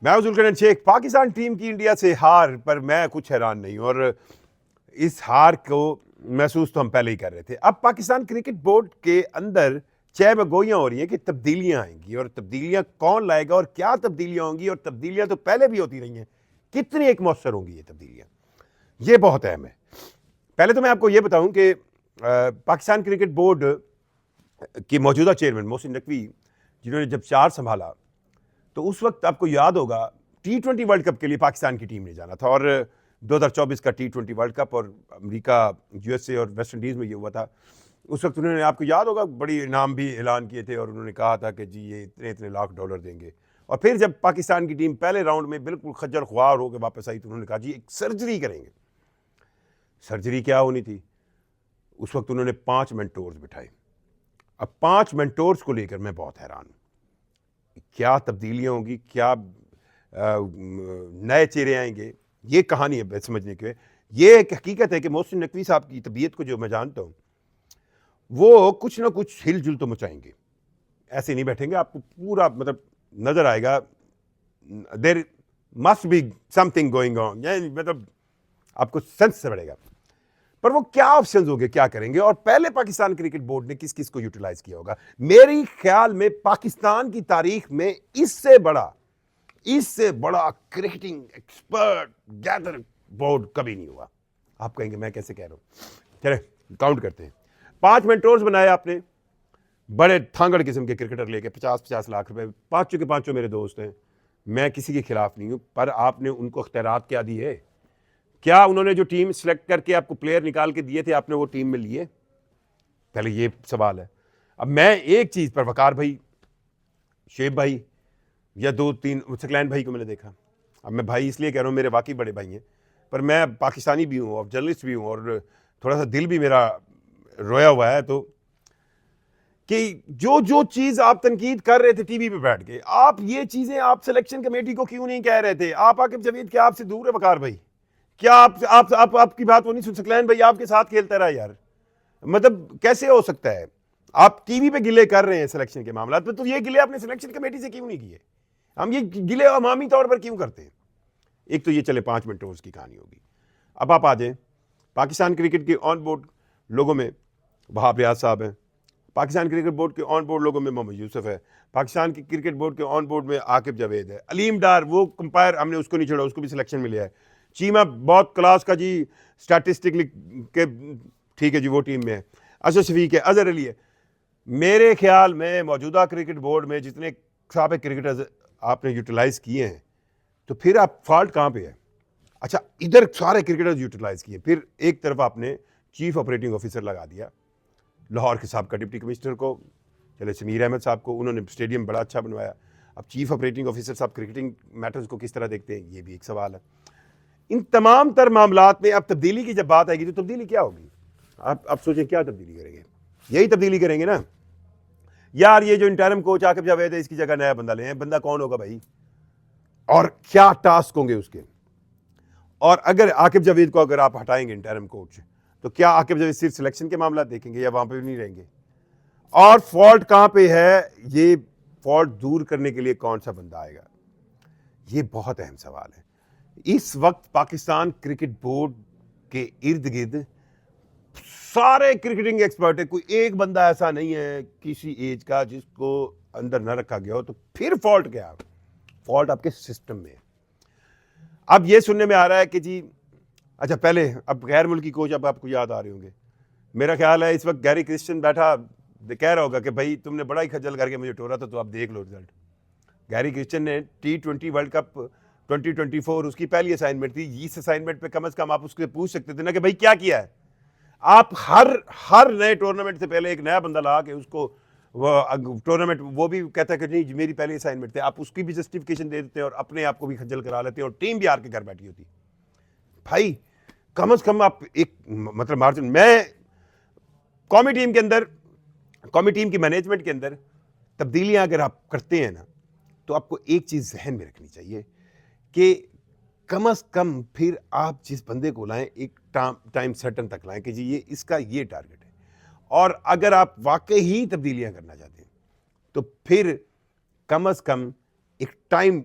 मैं हूं जुल्करनैन शेख। पाकिस्तान टीम की इंडिया से हार पर मैं कुछ हैरान नहीं हूं, और इस हार को महसूस तो हम पहले ही कर रहे थे। अब पाकिस्तान क्रिकेट बोर्ड के अंदर चह गोइयां हो रही हैं कि तब्दीलियां आएंगी, और तब्दीलियां कौन लाएगा और क्या तब्दीलियां होंगी, और तब्दीलियां तो पहले भी होती रही हैं, कितनी एक मौसर होंगी ये तब्दीलियां, ये बहुत अहम है। पहले तो मैं आपको ये बताऊं कि पाकिस्तान क्रिकेट बोर्ड के मौजूदा चेयरमैन मोहसिन नकवी, जिन्होंने जब चार संभाला, तो उस वक्त आपको याद होगा T20 वर्ल्ड कप के लिए पाकिस्तान की टीम ने जाना था, और 2024 का T20 वर्ल्ड कप, और अमेरिका, USA और वेस्ट इंडीज़ में ये हुआ था। उस वक्त उन्होंने, आपको याद होगा, बड़ी इनाम भी ऐलान किए थे, और उन्होंने कहा था कि जी ये इतने इतने लाख डॉलर देंगे। और फिर जब पाकिस्तान की टीम पहले राउंड में बिल्कुल खज्जल ख्वार होकर वापस आई, तो उन्होंने कहा जी एक सर्जरी करेंगे। सर्जरी क्या होनी थी? उस वक्त उन्होंने 5 मेंटोर्स बिठाए। अब 5 मेंटोर्स को लेकर मैं बहुत हैरान हूं, क्या तब्दीलियां होंगी, क्या नए चेहरे आएंगे, ये कहानी है समझने के। ये एक हकीकत है कि मोहसिन नकवी साहब की तबीयत को जो मैं जानता हूं, वो कुछ ना कुछ हिलजुल तो मचाएंगे, ऐसे नहीं बैठेंगे। आपको पूरा मतलब नजर आएगा, there must be something going on, मतलब आपको सेंस से बढ़ेगा। पर वो क्या ऑप्शंस होंगे, क्या करेंगे, और पहले पाकिस्तान क्रिकेट बोर्ड ने किस किस को यूटिलाइज किया होगा? मेरे ख्याल में पाकिस्तान की तारीख में इससे बड़ा क्रिकेटिंग एक्सपर्ट गैदर बोर्ड कभी नहीं हुआ। आप कहेंगे मैं कैसे कह रहा हूं? चले काउंट करते हैं। 5 मेंटोर्स बनाए आपने, बड़े थांगड़ किस्म के क्रिकेटर लेके 50-50 लाख रुपए। पांचों के पांचों मेरे दोस्त हैं, मैं किसी के खिलाफ नहीं हूं, पर आपने उनको अख्तियारात क्या दिए? क्या उन्होंने जो टीम सेलेक्ट करके आपको प्लेयर निकाल के दिए थे, आपने वो टीम में लिए? पहले ये सवाल है। अब मैं एक चीज पर, वकार भाई, शेब भाई, या 2-3 सकलैन भाई को मैंने देखा। अब मैं भाई इसलिए कह रहा हूँ, मेरे वाकई बड़े भाई हैं, पर मैं पाकिस्तानी भी हूँ और जर्नलिस्ट भी हूँ, और थोड़ा सा दिल भी मेरा रोया हुआ है। तो कि जो जो चीज आप तनकीद कर रहे थे टीवी पे बैठ के, आप ये चीजें आप सिलेक्शन कमेटी को क्यों नहीं कह रहे थे? आप आकिब जावेद क्या आपसे दूर है वकार भाई? क्या आपकी बात वो नहीं सुन? सकलैन भाई आपके साथ खेलता रहा यार, मतलब कैसे हो सकता है? आप टीवी पे गिले कर रहे हैं सिलेक्शन के मामला पे, तो ये गिले आपने सिलेक्शन कमेटी से क्यों नहीं किए? हम ये गिले अवामी तौर पर क्यों करते हैं? एक तो ये चले 5 मेंटोर्स की कहानी होगी। अब आप आ जाए पाकिस्तान क्रिकेट के ऑन बोर्ड लोगों में, वहाब रियाज साहब हैं। पाकिस्तान क्रिकेट बोर्ड के ऑन बोर्ड लोगों में मोहम्मद यूसुफ है। पाकिस्तान की क्रिकेट बोर्ड के ऑन बोर्ड में आकिब जावेद है। अलीम डार, वो कंपायर, हमने उसको नहीं छोड़ा, उसको भी सिलेक्शन मिला है। चीमा बहुत क्लास का जी, स्टैटिस्टिकली के ठीक है जी, वो टीम में है। असद शफीक है, अजहर अली है। मेरे ख्याल में मौजूदा क्रिकेट बोर्ड में जितने साबिक क्रिकेटर्स आपने यूटिलाइज किए हैं, तो फिर आप फॉल्ट कहाँ पे है? अच्छा, इधर सारे क्रिकेटर्स यूटिलाइज किए, फिर एक तरफ आपने चीफ ऑपरेटिंग ऑफिसर लगा दिया लाहौर के साहब का डिप्टी कमिश्नर को, चले समीर अहमद साहब को, उन्होंने स्टेडियम बड़ा अच्छा बनवाया। अब चीफ ऑपरेटिंग ऑफिसर साहब क्रिकेटिंग मैटर्स को किस तरह देखते हैं, ये भी एक सवाल है। इन तमाम तर मामलात में अब तब्दीली की जब बात आएगी, तो तब्दीली क्या होगी? आप सोचें क्या तब्दीली करेंगे? यही तब्दीली करेंगे ना यार। ये जो इंटरिम कोच आकिब जावेद है, इसकी जगह नया बंदा ले। बंदा कौन होगा भाई, और क्या टास्क होंगे उसके? और अगर आकिब जावेद को अगर आप हटाएंगे इंटरिम कोच, तो क्या आकिब जावेद सिर्फ सिलेक्शन के मामला देखेंगे, या वहां पे भी नहीं रहेंगे? और फॉल्ट कहां पे है? ये फॉल्ट दूर करने के लिए कौन सा बंदा आएगा? ये बहुत अहम सवाल है। इस वक्त पाकिस्तान क्रिकेट बोर्ड के इर्द गिर्द सारे क्रिकेटिंग एक्सपर्ट है, कोई एक बंदा ऐसा नहीं है किसी एज का जिसको अंदर न रखा गया हो। तो फिर फॉल्ट क्या? फॉल्ट आपके सिस्टम में है। अब ये सुनने में आ रहा है कि जी, अच्छा पहले, अब गैर मुल्की कोच, अब आपको याद आ रहे होंगे, मेरा ख्याल है इस वक्त गैरी क्रिश्चियन बैठा कह रहा होगा कि भाई तुमने बड़ा ही खज्जल करके मुझे टोरा था, तो आप देख लो रिजल्ट। गैरी क्रिश्चियन ने T20 वर्ल्ड कप 2024 उसकी पहली असाइनमेंट थी। इस असाइनमेंट पे कम से कम आप उससे पूछ सकते थे ना कि भाई क्या किया है। आप हर नए टूर्नामेंट से पहले एक नया बंदा ला के उसको वो टूर्नामेंट, वो भी कहता है कि नहीं मेरी पहली असाइनमेंट थे, आप उसकी भी जस्टिफिकेशन दे देते हैं और अपने आप को भी खज्जल करा लेते हैं, और टीम भी हार के घर बैठी होती। भाई कम से कम आप एक मतलब मार्जिन। मैं कौमी टीम के अंदर, कौमी टीम की मैनेजमेंट के अंदर तब्दीलियां अगर आप करते हैं ना, तो आपको एक चीज जहन में रखनी चाहिए कि कम से कम फिर आप जिस बंदे को लाएं, एक टाइम सर्टन तक लाएं कि जी ये इसका ये टारगेट है। और अगर आप वाकई ही तब्दीलियां करना चाहते हैं, तो फिर कम से कम एक टाइम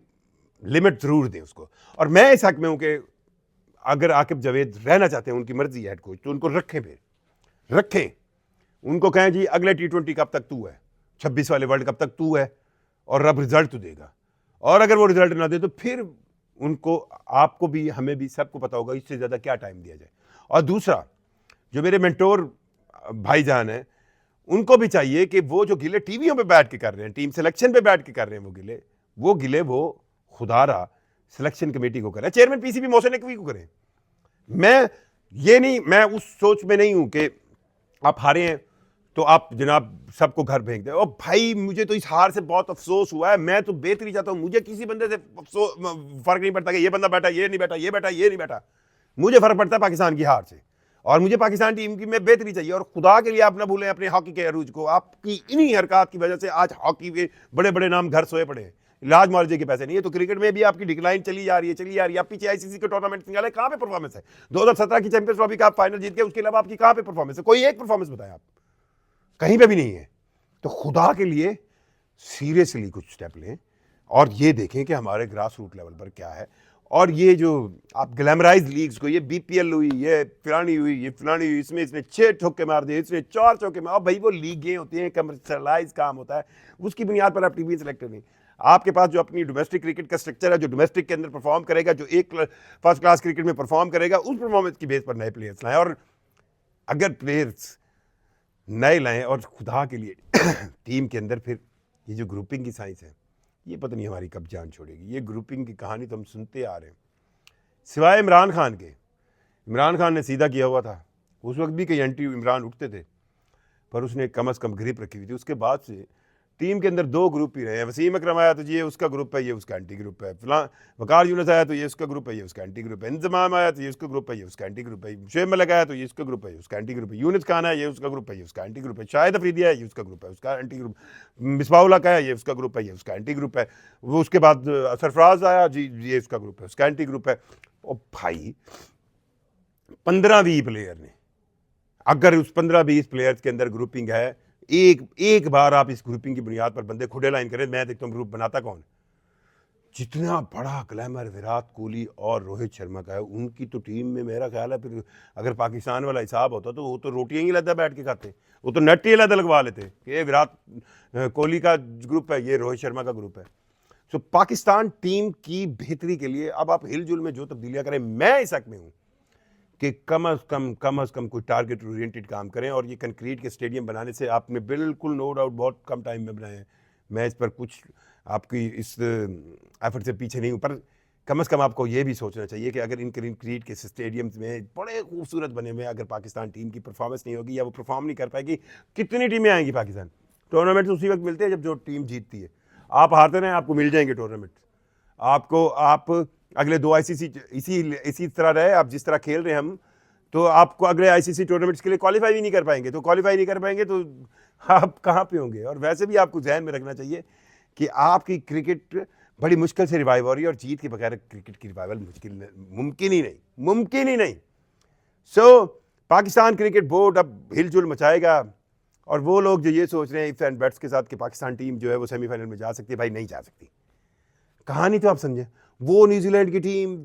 लिमिट ज़रूर दें उसको। और मैं इस हक में हूँ कि अगर आकिब जावेद रहना चाहते हैं, उनकी मर्जी है हेड कोच, तो उनको रखें, फिर रखें। उनको कहें जी अगले T20 कब तक तू है, 26 वाले वर्ल्ड कब तक तू है, और अब रिजल्ट तो देगा। और अगर वो रिजल्ट ना दे तो फिर उनको, आपको भी, हमें भी, सबको पता होगा इससे ज़्यादा क्या टाइम दिया जाए। और दूसरा, जो मेरे मेंटोर भाईजान हैं, उनको भी चाहिए कि वो जो गिले टीवियों पे बैठ के कर रहे हैं, टीम सिलेक्शन पे बैठ के कर रहे हैं, वो गिले वो खुदारा सिलेक्शन कमेटी को करें, चेयरमैन पीसीबी मोहसिन नकवी को करें। मैं उस सोच में नहीं हूं कि आप हारे हैं तो आप जनाब सबको घर भेज दें। और भाई मुझे तो इस हार से बहुत अफसोस हुआ है, मैं तो बेहतरी चाहता हूं। मुझे किसी बंदे से फर्क नहीं पड़ता कि ये बंदा बैठा, ये नहीं बैठा, ये बैठा, ये नहीं बैठा। मुझे फर्क पड़ता है पाकिस्तान की हार से, और मुझे पाकिस्तान टीम की में बेहतरी चाहिए। और खुदा के लिए आप ना भूलें अपने हॉकी के अरूज को। आपकी इन्हीं हरकत की वजह से आज हॉकी के बड़े बड़े नाम घर सोए पड़े हैं, इलाज मुआवजे के पैसे नहीं है। तो क्रिकेट में भी आपकी डिक्लाइन चली जा रही है। आप पीछे आईसीसी के टूर्नामेंट निकाले, कहां पे परफॉर्मेंस है? 2017 की चैंपियंस ट्रॉफी का आप फाइनल जीत गए, उसके अलावा आपकी कहां पे परफॉर्मेंस है? कोई एक परफॉर्मेंस बताएं आप, कहीं पे भी नहीं है। तो खुदा के लिए सीरियसली कुछ स्टेप लें और ये देखें कि हमारे ग्रास रूट लेवल पर क्या है। और ये जो आप ग्लैमराइज लीग्स को, ये बीपीएल हुई, ये फलानी हुई, ये फलानी हुई, इसमें इसने 6 चौके मार दिए, इसने 4 चौके मार, भाई वो लीगें होती हैं, कमर्शलाइज काम होता है, उसकी बुनियाद पर आप टीवी सेलेक्ट नहीं। आपके पास जो अपनी डोमेस्टिक क्रिकेट का स्ट्रक्चर है, जो डोमेस्टिक के अंदर परफॉर्म करेगा, जो एक फर्स्ट क्लास क्रिकेट में परफॉर्म करेगा, उस परफॉर्मेंस की बेस पर नए प्लेयर्स लाएं। और अगर प्लेयर्स नए लाएं, और खुदा के लिए टीम के अंदर फिर ये जो ग्रुपिंग की साइंस है, ये पता नहीं हमारी कब जान छोड़ेगी। ये ग्रुपिंग की कहानी तो हम सुनते आ रहे हैं, सिवाय इमरान खान के। इमरान खान ने सीधा किया हुआ था, उस वक्त भी कई एंटी इमरान उठते थे, पर उसने कम अज़ कम ग्रिप रखी हुई थी। उसके बाद से टीम के अंदर 2 ग्रुप ही रहे हैं। वसीम अकरम आया तो ये उसका ग्रुप है, ये उसका एंटी ग्रुप है। फिलहाल वकार यूनुस आया तो ये उसका ग्रुप है, ये उसका एंटी ग्रुप है। इंजमाम आया तो ये उसका ग्रुप है, ये उसका एंटी ग्रुप है। शुएब मलिक आया तो ये उसका ग्रुप है, ये उसका एंटी ग्रुप है। यूनुस खान है, ये उसका ग्रुप है, ये उसका एंटी ग्रुप है। शाहिद अफरीदी है, ये उसका ग्रुप है, उसका एंटी ग्रुप। मिसबाउल्लाह का है, ये उसका ग्रुप है, ये उसका एंटी ग्रुप है। वो उसके बाद सरफराज आया जी, ये उसका ग्रुप है, उसका एंटी ग्रुप है। और भाई 15-20 प्लेयर ने, अगर उस 15-20 प्लेयर्स के अंदर ग्रुपिंग है, एक बार आप इस ग्रुपिंग की बुनियाद पर बंदे खुदे लाइन करें, मैं देखता हूं ग्रुप बनाता कौन। जितना बड़ा ग्लैमर विराट कोहली और रोहित शर्मा का है, उनकी तो टीम में मेरा ख्याल है, फिर अगर पाकिस्तान वाला हिसाब होता तो वो तो रोटियां ही अलग बैठ के खाते, वो तो नट ही अलग लगवा लेते कि ये विराट कोहली का ग्रुप है, ये रोहित शर्मा का ग्रुप है। सो पाकिस्तान टीम की बेहतरी के लिए अब आप हिलजुल में जो तब्दीलियां करें, मैं इस हक में हूं कि कम अज़ कम कोई टारगेट ओरिएंटेड काम करें। और ये कंक्रीट के स्टेडियम बनाने से आपने बिल्कुल नो डाउट बहुत कम टाइम में बनाए हैं, मैं इस पर कुछ आपकी इस एफर्ट से पीछे नहीं हूँ, पर कम अज़ कम आपको ये भी सोचना चाहिए कि अगर इन कंक्रीट के स्टेडियम्स में बड़े खूबसूरत बने हुए, अगर पाकिस्तान टीम की परफॉर्मेंस नहीं होगी या वो परफॉर्म नहीं कर पाएगी, कितनी टीमें आएंगी पाकिस्तान? टूर्नामेंट उसी वक्त मिलते हैं जब जो टीम जीतती है। आप हारते रहें, आपको मिल जाएंगे टूर्नामेंट। आपको आप अगले 2 आईसीसी इसी तरह रहे, आप जिस तरह खेल रहे हैं हम, तो आपको अगले आईसीसी टूर्नामेंट्स के लिए क्वालिफाई भी नहीं कर पाएंगे। तो क्वालिफाई नहीं कर पाएंगे तो आप कहाँ पे होंगे? और वैसे भी आपको ध्यान में रखना चाहिए कि आपकी क्रिकेट बड़ी मुश्किल से रिवाइव हो रही है, और जीत के बगैर क्रिकेट की रिवाइवल मुमकिन ही नहीं। सो पाकिस्तान क्रिकेट बोर्ड अब हिलजुल मचाएगा। और वो लोग जो ये सोच रहे हैं इफ्स एंड बट्स के साथ कि पाकिस्तान टीम जो है वो सेमीफाइनल में जा सकती है, भाई नहीं जा सकती। कहानी तो आप समझे, वो न्यूजीलैंड की टीम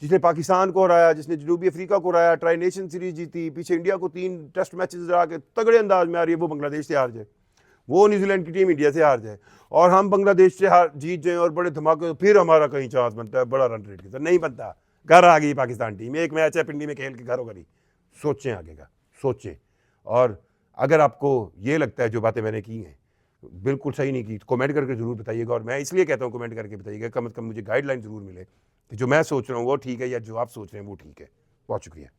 जिसने पाकिस्तान को हराया, जिसने जनूबी अफ्रीका को हराया, ट्राई नेशन सीरीज जीती, पीछे इंडिया को 3 टेस्ट मैचेस हरा के तगड़े अंदाज में आ रही है, वो बांग्लादेश से हार जाए, वो न्यूजीलैंड की टीम इंडिया से हार जाए, और हम बांग्लादेश से जीत जाए और बड़े धमाके, फिर हमारा कहीं चांस बनता है बड़ा रन रेट के साथ। नहीं बनता। घर आ गई पाकिस्तान टीम, एक मैच है पिंडी में खेल के घर होगा। सोचें आगे का, सोचें। और अगर आपको ये लगता है जो बातें मैंने की हैं बिल्कुल सही नहीं की, कमेंट करके ज़रूर बताइएगा। और मैं इसलिए कहता हूँ कमेंट करके बताइएगा, कम से कम मुझे गाइडलाइन ज़रूर मिले कि जो मैं सोच रहा हूँ वो ठीक है, या जो आप सोच रहे हैं वो ठीक है। बहुत शुक्रिया।